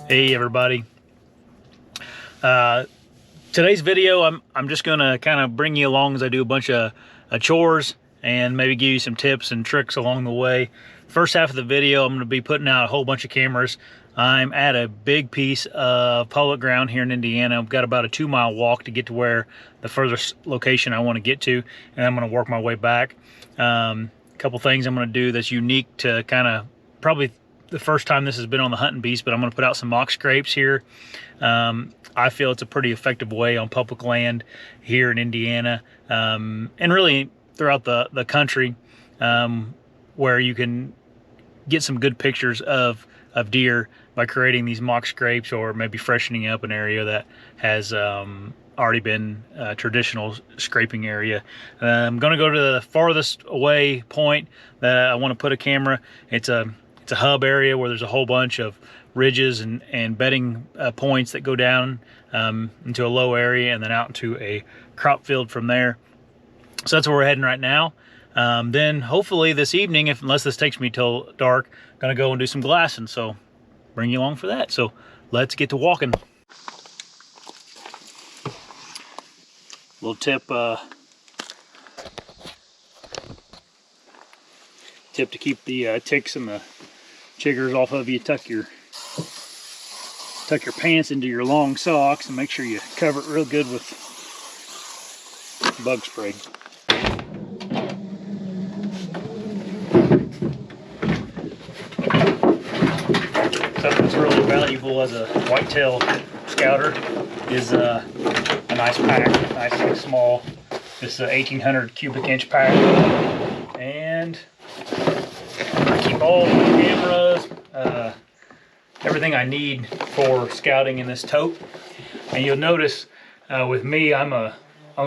Hey everybody. Today's video I'm just gonna kind of bring you along as I do a bunch of chores and maybe give you some tips and tricks along the way. First half of the video I'm going to be putting out a whole bunch of cameras. I'm at a big piece of public ground here in Indiana. I've got about a 2-mile walk to get to where the furthest location I want to get to, and I'm going to work my way back. A couple things I'm going to do that's unique to kind of probably the first time this has been on the hunting beast, but I'm going to put out some mock scrapes here. I feel it's a pretty effective way on public land here in Indiana, and really throughout the country, where you can get some good pictures of deer by creating these mock scrapes, or maybe freshening up an area that has already been a traditional scraping area. I'm going to go to the farthest away point that I want to put a camera. It's a hub area where there's a whole bunch of ridges and bedding points that go down into a low area and then out into a crop field from there. So that's where we're heading right now. Then hopefully this evening, unless this takes me till dark, I'm gonna go and do some glassing. So bring you along for that. So let's get to walking. Little tip to keep the ticks and the chiggers off of you. Tuck your pants into your long socks and make sure you cover it real good with bug spray. Something that's really valuable as a whitetail scouter is a nice pack, nice small. This is a 1800 cubic inch pack, and I keep all my cameras, everything I need for scouting in this tote. And you'll notice with me, I'm a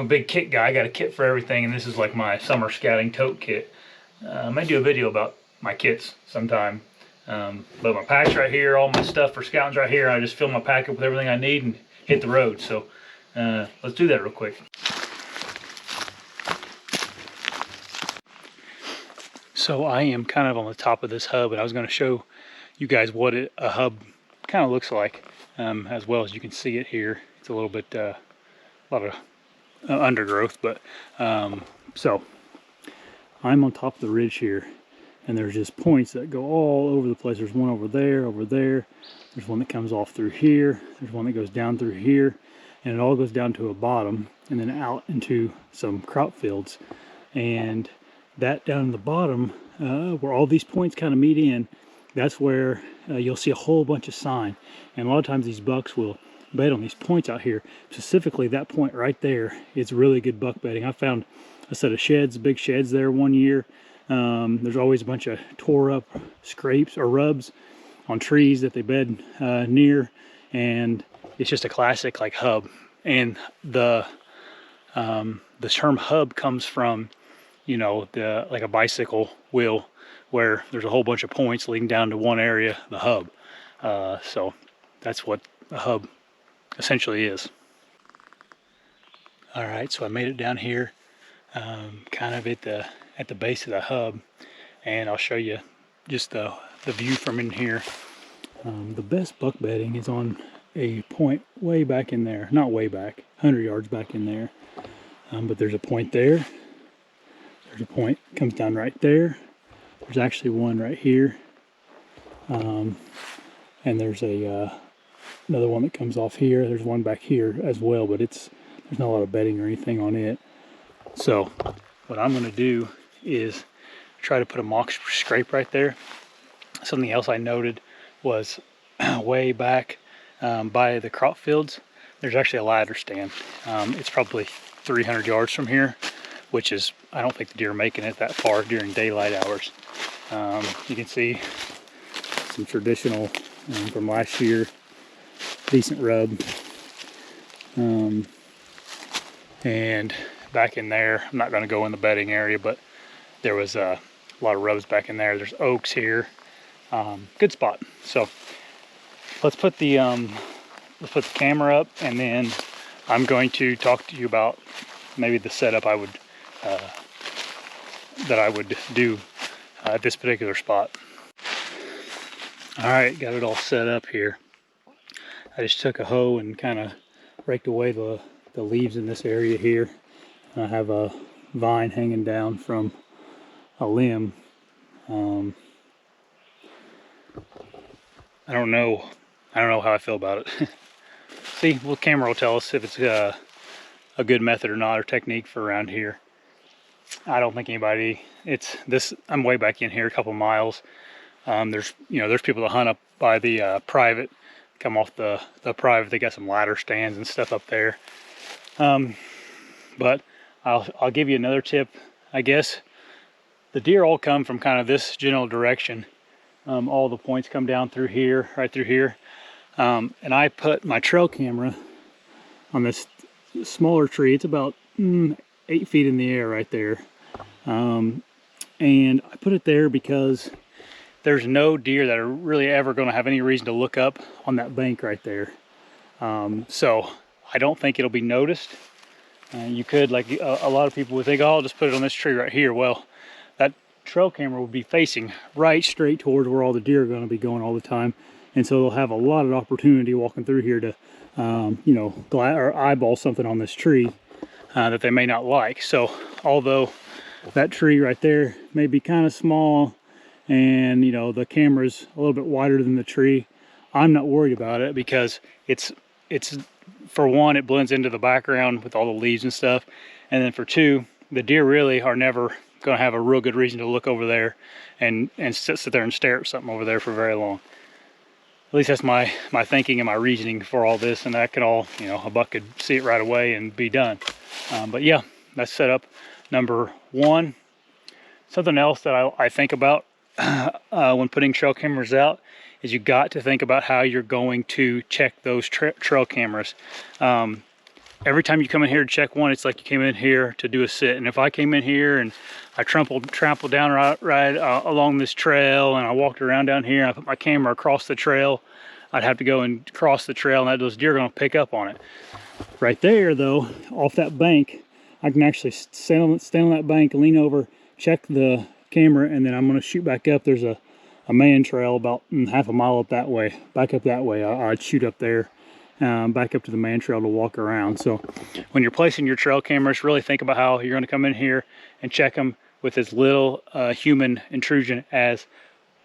big kit guy. I got a kit for everything, and this is like my summer scouting tote kit. I might do a video about my kits sometime. But my pack's right here, all my stuff for scouting's right here. I just fill my pack up with everything I need and hit the road. So let's do that real quick. So I am kind of on the top of this hub, and I was going to show you guys what a hub kind of looks like, as well as you can see it here. It's a little bit, a lot of undergrowth, but so I'm on top of the ridge here, and there's just points that go all over the place. There's one over there, there's one that comes off through here, there's one that goes down through here, and it all goes down to a bottom and then out into some crop fields. And that down in the bottom, where all these points kind of meet in, that's where you'll see a whole bunch of sign. And a lot of times these bucks will bed on these points out here. Specifically that point right there is really good buck bedding. I found a set of sheds, big sheds there one year. There's always a bunch of tore up scrapes or rubs on trees that they bed near, and it's just a classic like hub. And the term hub comes from, you know, like a bicycle wheel, where there's a whole bunch of points leading down to one area, the hub. So that's what a hub essentially is. All right, so I made it down here, kind of at the base of the hub, and I'll show you just the view from in here. The best buck bedding is on a point way back in there, not way back, 100 yards back in there, but there's a point there. There's a point comes down right there. There's actually one right here, and there's another one that comes off here. There's one back here as well, but there's not a lot of bedding or anything on it. So what I'm going to do is try to put a mock scrape right there. Something else I noted was way back by the crop fields, there's actually a ladder stand. It's probably 300 yards from here, which is, I don't think the deer are making it that far during daylight hours. You can see some traditional from last year, decent rub. And back in there, I'm not going to go in the bedding area, but there was a lot of rubs back in there. There's oaks here. Good spot. So let's put the camera up, and then I'm going to talk to you about maybe the setup I would that I would do at this particular spot. All right, got it all set up here. I just took a hoe and kind of raked away the leaves in this area here. And I have a vine hanging down from a limb. I don't know how I feel about it. See, well, camera will tell us if it's a good method or not, or technique for around here. I don't think anybody, I'm way back in here, a couple miles. There's people that hunt up by the private, come off the private. They got some ladder stands and stuff up there. But I'll give you another tip, I guess. The deer all come from kind of this general direction. All the points come down through here, right through here. And I put my trail camera on this smaller tree. It's about 8 feet in the air right there. And I put it there because there's no deer that are really ever going to have any reason to look up on that bank right there. So I don't think it'll be noticed. You could, like a lot of people would think, oh, I'll just put it on this tree right here. Well, that trail camera will be facing right straight towards where all the deer are going to be going all the time. And so they'll have a lot of opportunity walking through here to, or eyeball something on this tree that they may not like. So although that tree right there may be kind of small and, the camera's a little bit wider than the tree, I'm not worried about it because it's for one, it blends into the background with all the leaves and stuff. And then for two, the deer really are never going to have a real good reason to look over there and sit there and stare at something over there for very long. At least that's my thinking and my reasoning for all this, and that could all, a buck could see it right away and be done. But yeah, that's setup number one. Something else that I think about when putting trail cameras out is you got to think about how you're going to check those trail cameras. Every time you come in here to check one, it's like you came in here to do a sit. And if I came in here and I trampled down right along this trail, and I walked around down here and I put my camera across the trail, I'd have to go and cross the trail, and those deer are going to pick up on it. Right there, though, off that bank, I can actually stand on that bank, lean over, check the camera, and then I'm going to shoot back up. There's a man trail about half a mile up that way. Back up that way, I'd shoot up there. Back up to the man trail to walk around. So when you're placing your trail cameras, really think about how you're going to come in here and check them with as little human intrusion as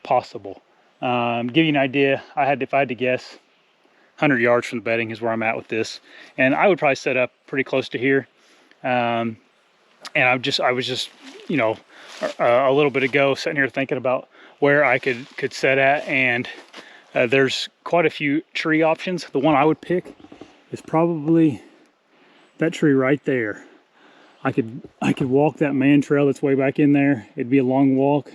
possible. Give you an idea, if I had to guess, 100 yards from the bedding is where I'm at with this, and I would probably set up pretty close to here. And I was just a little bit ago sitting here thinking about where I could set at, and there's quite a few tree options. The one I would pick is probably that tree right there. I could walk that man trail that's way back in there. It'd be a long walk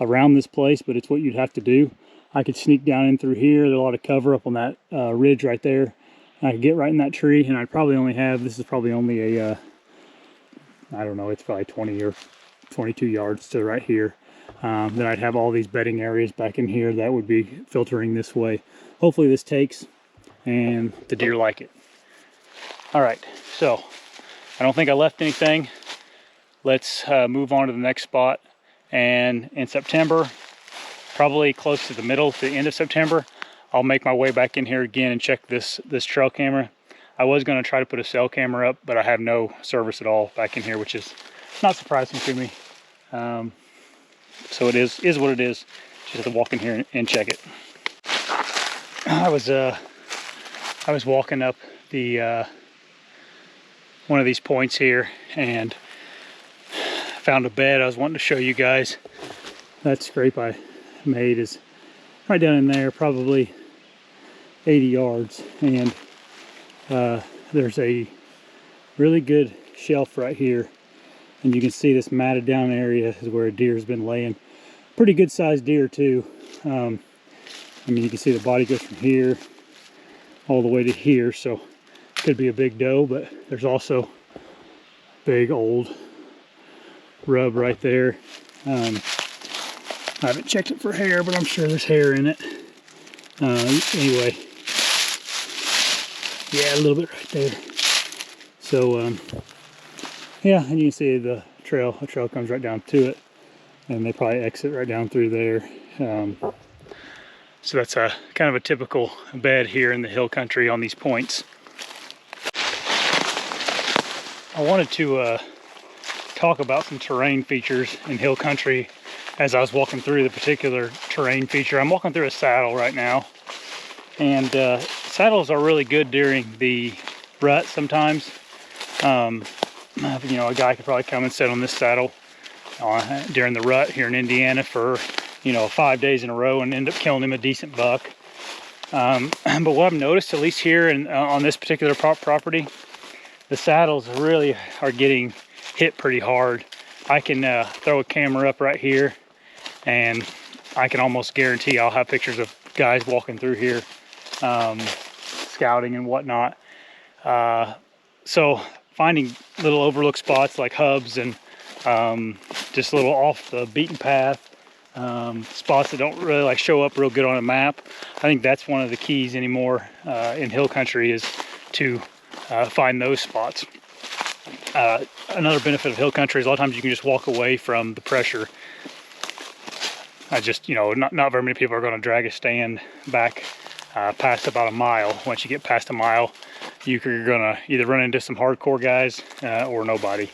around this place, but it's what you'd have to do. I could sneak down in through here. There's a lot of cover up on that ridge right there. I could get right in that tree, and I'd probably only have, this is probably only a, I don't know, it's probably 20 or 22 yards to right here. Then I'd have all these bedding areas back in here that would be filtering this way. Hopefully this takes and the deer like it. All right, so I don't think I left anything. Let's move on to the next spot. And in September, probably close to the middle to the end of September, I'll make my way back in here again and check this trail camera. I was going to try to put a cell camera up, but I have no service at all back in here, which is not surprising to me. So it is what it is. Just have to walk in here and check it. I was walking up the one of these points here and found a bed I was wanting to show you guys. That scrape I made is right down in there, probably 80 yards, and there's a really good shelf right here, and you can see this matted down area is where a deer has been laying. Pretty good sized deer too. I mean, you can see the body goes from here all the way to here, so could be a big doe, but there's also big old rub right there. I haven't checked it for hair, but I'm sure there's hair in it. Anyway, yeah, a little bit right there. So yeah, and you can see the trail comes right down to it, and they probably exit right down through there. So that's a kind of a typical bed here in the hill country on these points. I wanted to talk about some terrain features in hill country as I was walking through the particular terrain feature. I'm walking through a saddle right now, and saddles are really good during the rut sometimes. You know, a guy could probably come and sit on this saddle during the rut here in Indiana for, you know, 5 days in a row and end up killing him a decent buck. But what I've noticed, at least here and on this particular property, the saddles really are getting hit pretty hard. I can throw a camera up right here, and I can almost guarantee I'll have pictures of guys walking through here, scouting and whatnot. So finding little overlook spots like hubs and just little off the beaten path spots that don't really like show up real good on a map. I think that's one of the keys anymore in hill country, is to find those spots. Another benefit of hill country is a lot of times you can just walk away from the pressure. You know, not very many people are going to drag a stand back past about a mile. Once you get past a mile, you're going to either run into some hardcore guys or nobody.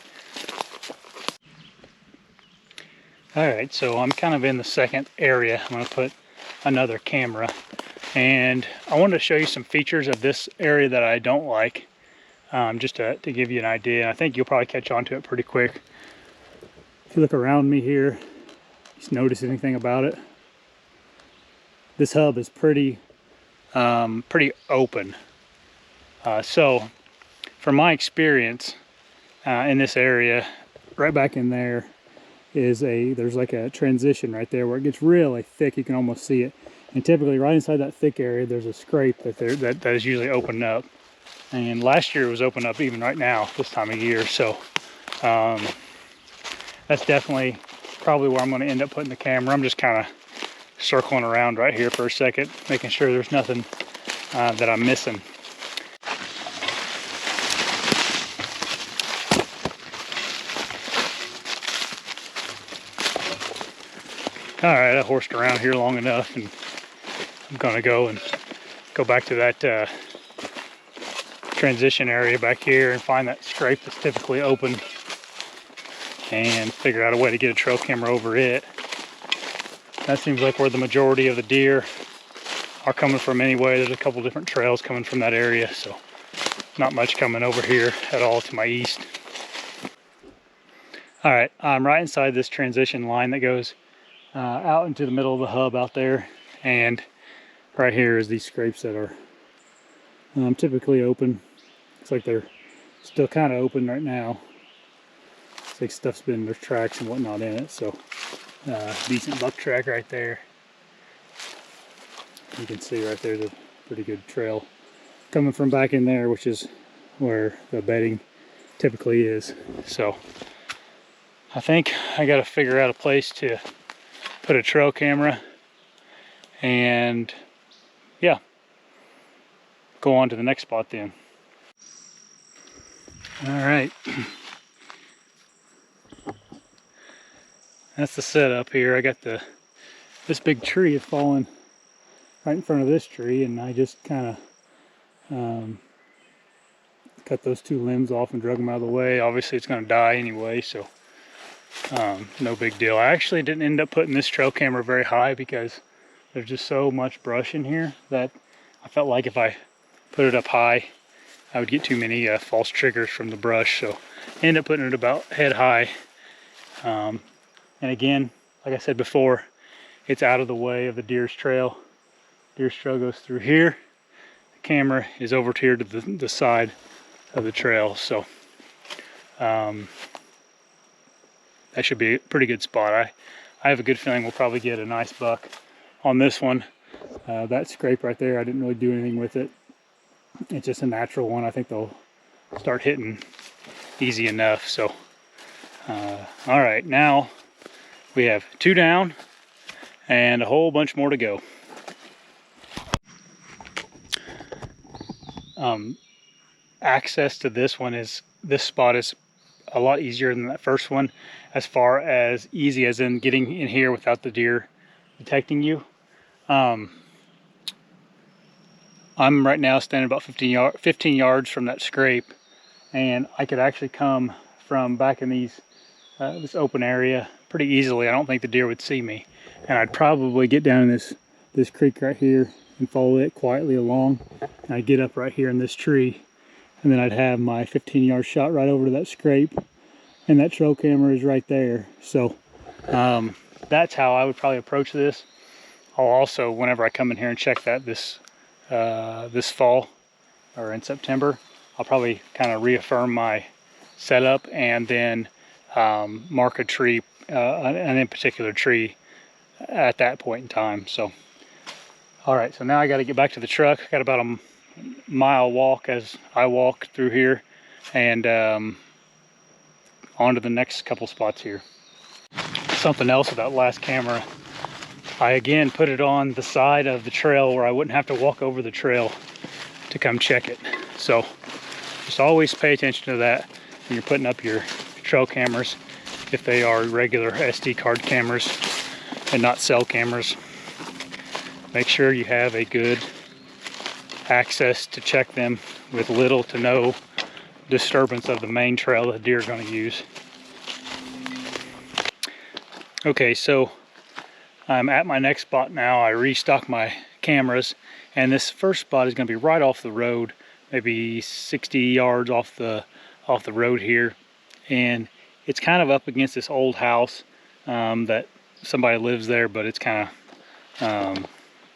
All right, so I'm kind of in the second area. I'm going to put another camera, and I wanted to show you some features of this area that I don't like, just to give you an idea. I think you'll probably catch on to it pretty quick. If you look around me here, just notice anything about it. This hub is pretty open. So from my experience in this area, right back in there is there's like a transition right there where it gets really thick. You can almost see it. And typically right inside that thick area, there's a scrape that is usually opened up. And last year it was opened up even right now, this time of year. So that's definitely probably where I'm going to end up putting the camera. I'm just kind of circling around right here for a second, making sure there's nothing that I'm missing. All right, I horsed around here long enough, and I'm going to go back to that transition area back here and find that scrape that's typically open and figure out a way to get a trail camera over it. That seems like where the majority of the deer are coming from anyway. There's a couple different trails coming from that area, so not much coming over here at all to my east. All right, I'm right inside this transition line that goes out into the middle of the hub out there, and right here is these scrapes that are typically open. Looks like they're still kind of open right now. It's like stuff's been, there's tracks and whatnot in it, so decent buck track right there. You can see right there's a pretty good trail coming from back in there, which is where the bedding typically is. So I think I got to figure out a place to put a trail camera and yeah, go on to the next spot then. All right, that's the setup here. I got this big tree is falling right in front of this tree, and I just kind of cut those two limbs off and drug them out of the way. Obviously it's going to die anyway, so no big deal. I actually didn't end up putting this trail camera very high because there's just so much brush in here that I felt like if I put it up high, I would get too many false triggers from the brush. So I ended up putting it about head high. And again, like I said before, it's out of the way of the deer's trail. Deer's trail goes through here. The camera is over here to the side of the trail. So that should be a pretty good spot. I have a good feeling we'll probably get a nice buck on this one. That scrape right there, I didn't really do anything with it. It's just a natural one. I think they'll start hitting easy enough. So, all right, now we have 2 down and a whole bunch more to go. Access to this spot is a lot easier than that first one, as far as easy as in getting in here without the deer detecting you. I'm right now standing about 15 yards from that scrape, and I could actually come from back in this open area pretty easily. I don't think the deer would see me, and I'd probably get down in this creek right here and follow it quietly along, and I'd get up right here in this tree, and then I'd have my 15-yard shot right over to that scrape, and that trail camera is right there. So that's how I would probably approach this. I'll also, whenever I come in here and check that this fall or in September, I'll probably kind of reaffirm my setup and then mark a tree, an in particular tree at that point in time. So, all right, so now I got to get back to the truck. I got about a mile walk as I walk through here, and on to the next couple spots here. Something else with that last camera, I again put it on the side of the trail where I wouldn't have to walk over the trail to come check it. So just always pay attention to that when you're putting up your trail cameras, if they are regular SD card cameras and not cell cameras. Make sure you have a good access to check them with little to no disturbance of the main trail the deer are going to use. Okay, so I'm at my next spot now. I restocked my cameras, and this first spot is going to be right off the road, maybe 60 yards off the road here, and it's kind of up against this old house that somebody lives there, but it's kind of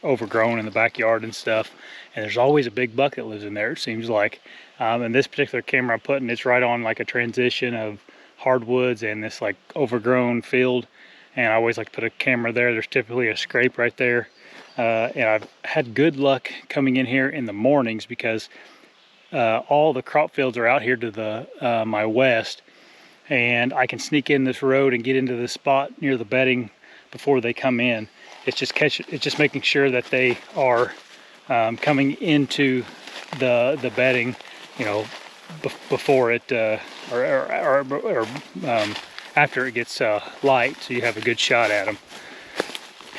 overgrown in the backyard and stuff, and there's always a big buck that lives in there, it seems like. And this particular camera I'm putting, it's right on like a transition of hardwoods and this like overgrown field, and I always like to put a camera there. There's typically a scrape right there, and I've had good luck coming in here in the mornings because all the crop fields are out here to the my west, and I can sneak in this road and get into the spot near the bedding before they come in. It's just making sure that they are coming into the bedding, you know, before it or after it gets light, so you have a good shot at them.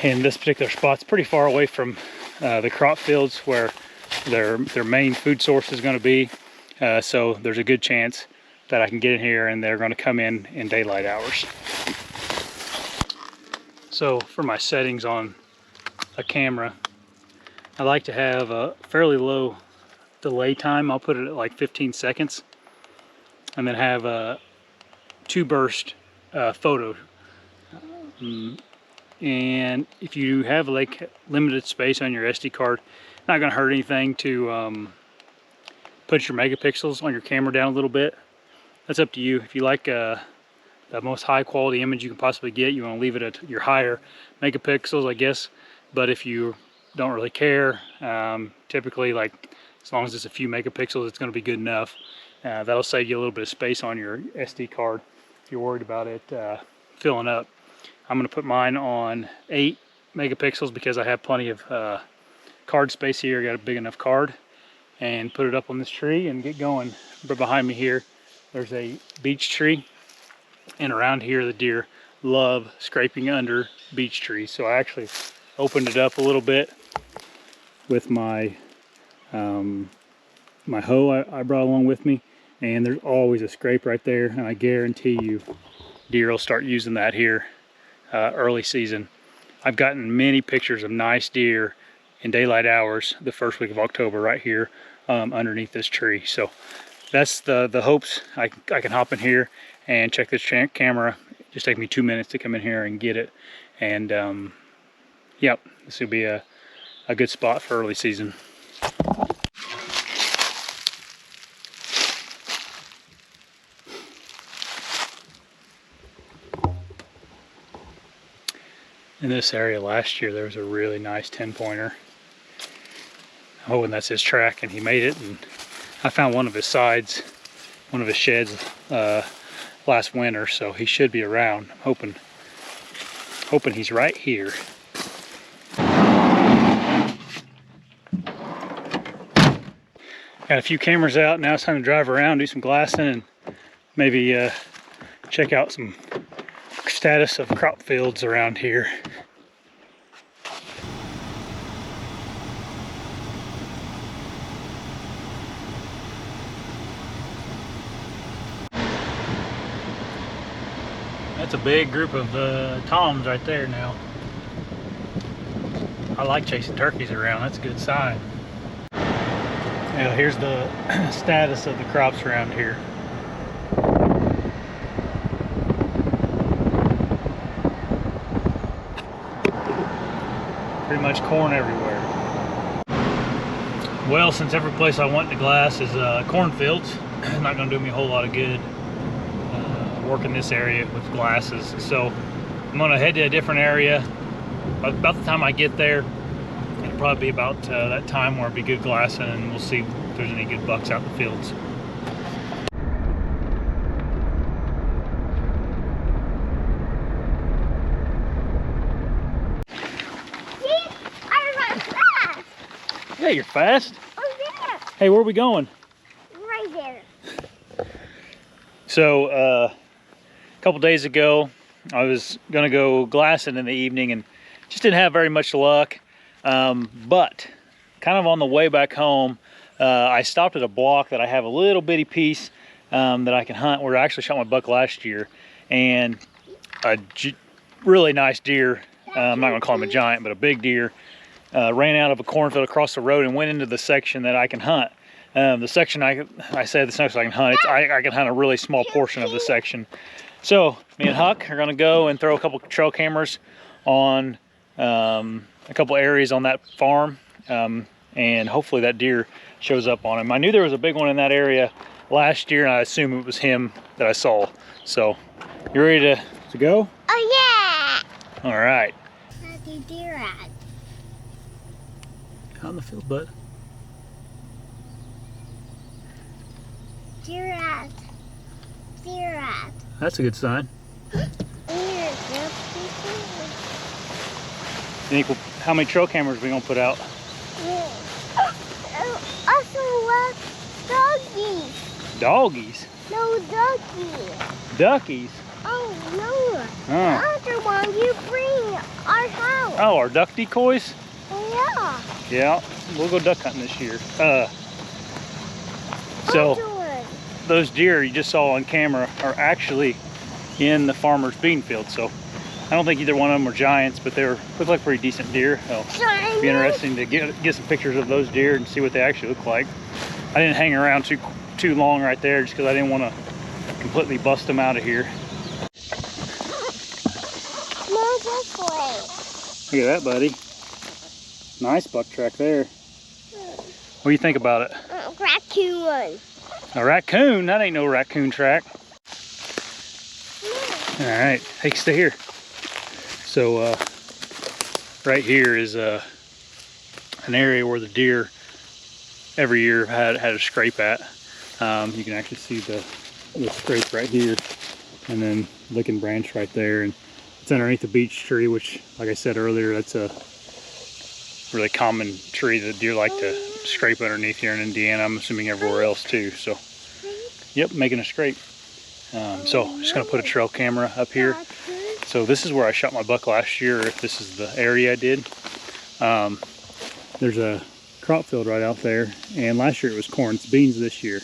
And this particular spot's pretty far away from the crop fields where their main food source is going to be, so there's a good chance that I can get in here and they're going to come in daylight hours. So for my settings on a camera, I like to have a fairly low delay time. I'll put it at like 15 seconds, and then have a 2-burst photo. And if you have like limited space on your SD card, not going to hurt anything to put your megapixels on your camera down a little bit. That's up to you. If you like the most high quality image you can possibly get, you want to leave it at your higher megapixels, I guess. But if you don't really care, typically, like, as long as it's a few megapixels, it's going to be good enough. That'll save you a little bit of space on your SD card if you're worried about it filling up. I'm going to put mine on 8 megapixels because I have plenty of card space here. I got a big enough card, and put it up on this tree and get going. But behind me here, there's a beech tree, and around here the deer love scraping under beech trees. So I actually opened it up a little bit with my my hoe I brought along with me, and there's always a scrape right there, and I guarantee you deer will start using that here early season. I've gotten many pictures of nice deer in daylight hours the first week of October right here underneath this tree. So that's the hopes. I can hop in here and check this camera. Just take me 2 minutes to come in here and get it, and yep, this will be a good spot for early season. In this area last year, there was a really nice 10-pointer. Oh, and that's his track, and he made it. And I found one of his sides, one of his sheds last winter, so he should be around. I'm hoping he's right here. Got a few cameras out. Now it's time to drive around, do some glassing, and maybe check out some status of crop fields around here. That's a big group of toms right there now. I like chasing turkeys around. That's a good sign. Now here's the status of the crops around here. Pretty much corn everywhere. Well, since every place I want to glass is cornfields, it's not going to do me a whole lot of good working this area with glasses. So I'm going to head to a different area. About the time I get there, it'll probably be about that time where it'll be good glassing, and we'll see if there's any good bucks out in the fields. Yeah, you're fast. Oh, yeah. Hey, where are we going? Right there. So, a couple days ago, I was gonna go glassing in the evening and just didn't have very much luck. But kind of on the way back home, I stopped at a block that I have a little bitty piece that I can hunt, where I actually shot my buck last year, and a really nice deer. I'm not gonna call him a giant, but a big deer. Ran out of a cornfield across the road and went into the section that I can hunt. The section I said the section I can hunt, I can hunt a really small portion of the section. So me and Huck are gonna go and throw a couple trail cameras on a couple areas on that farm, and hopefully that deer shows up on him. I knew there was a big one in that area last year, and I assume it was him that I saw. So you ready to go? Oh, yeah. All right. How's the deer at? Out in the field, bud. Deer at. Deer at. That's a good sign. You think how many trail cameras are we gonna put out? Also, doggies. Doggies? No, duckies. Duckies? Oh, no. Oh. The other one you bring our house. Oh, our duck decoys? Yeah. Yeah, we'll go duck hunting this year. So those deer you just saw on camera are actually in the farmer's bean field. So I don't think either one of them were giants, but they look like pretty decent deer. So it'll be interesting to get some pictures of those deer and see what they actually look like. I didn't hang around too long right there just because I didn't want to completely bust them out of here. No, this way. Look at that, buddy. Nice buck track there. What do you think about it? Raccoon. A raccoon? That ain't no raccoon track. All right, hey, stay here. So right here is an area where the deer every year had a scrape at. You can actually see the scrape right here, and then licking branch right there, and it's underneath the beech tree, which, like I said earlier, that's a really common tree that deer like to scrape underneath here in Indiana. I'm assuming everywhere else too. So, yep, making a scrape. So, just gonna put a trail camera up here. So this is where I shot my buck last year, if this is the area I did. There's a crop field right out there, and last year it was corn. It's beans this year,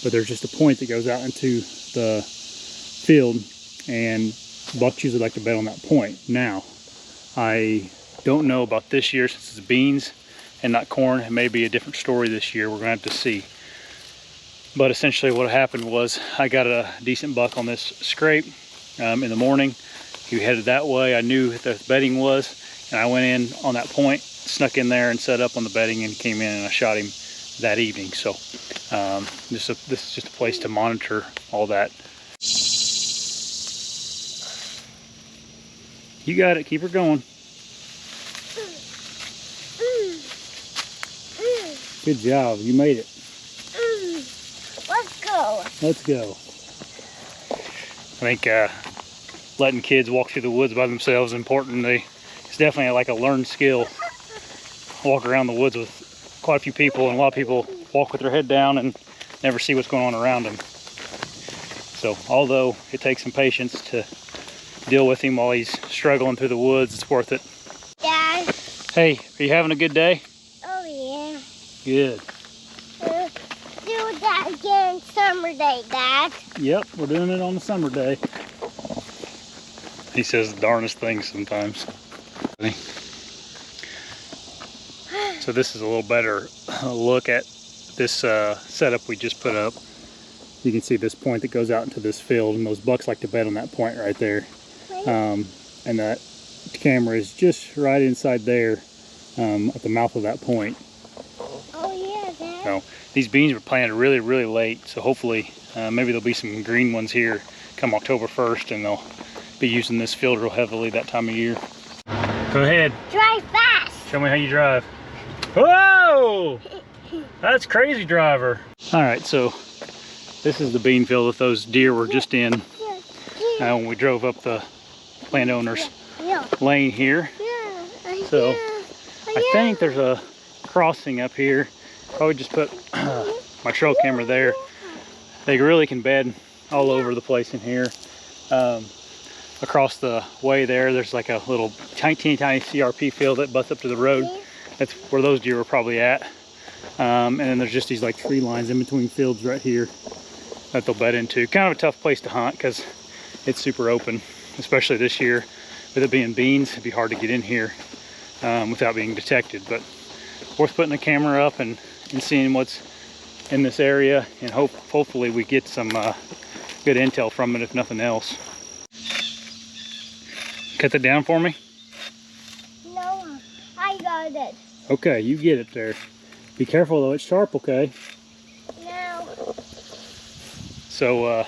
but there's just a point that goes out into the field, and bucks usually like to bed on that point. Now, I don't know about this year since it's beans and not corn. It may be a different story this year. We're gonna have to see. But essentially what happened was I got a decent buck on this scrape in the morning. He headed that way. I knew what the bedding was, and I went in on that point, snuck in there and set up on the bedding, and came in and I shot him that evening. So this is just a place to monitor all that. You got it, keep her going. Good job, you made it. Let's go. Let's go. I think letting kids walk through the woods by themselves is important. It's definitely like a learned skill. Walk around the woods with quite a few people, and a lot of people walk with their head down and never see what's going on around them. So although it takes some patience to deal with him while he's struggling through the woods, it's worth it. Dad. Hey, are you having a good day? Oh, yeah. Good. Do that again summer day, Dad. Yep, we're doing it on the summer day. He says the darndest things sometimes. So this is a little better look at this setup we just put up. You can see this point that goes out into this field, and those bucks like to bed on that point right there. And that camera is just right inside there at the mouth of that point. Oh yeah, Dad. So these beans were planted really, really late, so hopefully maybe there'll be some green ones here come October 1st, and they'll be using this field real heavily that time of year. Go ahead. Drive fast. Show me how you drive. Whoa! That's crazy, driver. All right, so this is the bean field that those deer were just in when we drove up the landowner's lane here. So I think there's a crossing up here. Probably just put my trail camera there. They really can bed all over the place in here. Across the way there's like a little tiny CRP field that butts up to the road. That's where those deer were probably at. And then there's just these like tree lines in between fields right here that they'll bed into. Kind of a tough place to hunt because it's super open, especially this year. With it being beans, it'd be hard to get in here without being detected. But worth putting the camera up and seeing what's in this area, and hopefully we get some good intel from it, if nothing else. Cut that down for me? No, I got it. Okay, you get it there. Be careful though, it's sharp, okay? No. So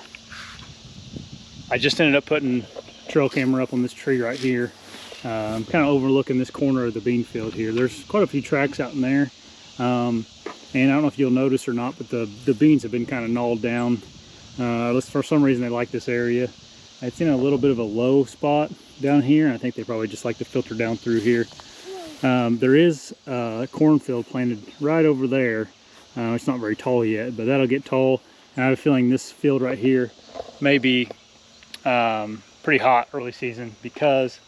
I just ended up putting trail camera up on this tree right here. Kind of overlooking this corner of the bean field here. There's quite a few tracks out in there. And I don't know if you'll notice or not, but the beans have been kind of gnawed down. For some reason they like this area. It's in a little bit of a low spot down here, and I think they probably just like to filter down through here. There is a cornfield planted right over there. It's not very tall yet, but that'll get tall. And I have a feeling this field right here may be pretty hot early season because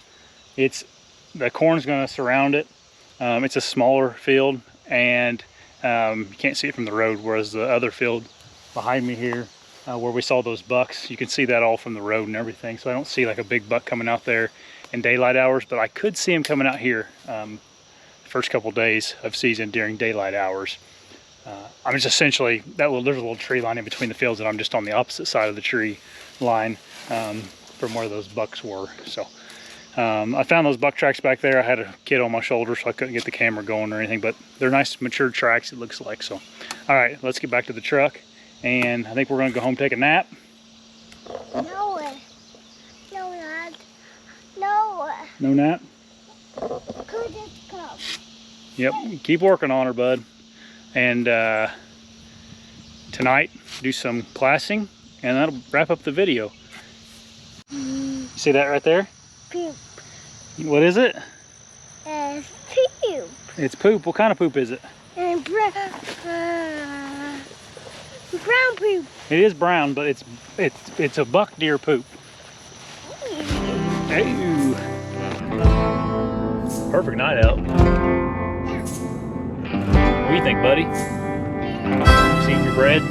the corn's going to surround it. It's a smaller field, and you can't see it from the road, whereas the other field behind me here, where we saw those bucks, you can see that all from the road and everything. So I don't see like a big buck coming out there in daylight hours, but I could see him coming out here first couple days of season during daylight hours. I'm just essentially, there's a little tree line in between the fields, and I'm just on the opposite side of the tree line from where those bucks were. So I found those buck tracks back there. I had a kid on my shoulder, so I couldn't get the camera going or anything, but they're nice mature tracks, it looks like. So all right, let's get back to the truck, and I think we're gonna go home, take a nap. No way. No, not. No. No nap? Could it come? Yep, keep working on her, bud. And tonight, do some classing, and that'll wrap up the video. See that right there? Poop. What is it? Poop. It's poop. What kind of poop is it? And brown poop. It is brown, but it's a buck deer poop. Ew. Perfect night out. What do you think, buddy? You eating your bread?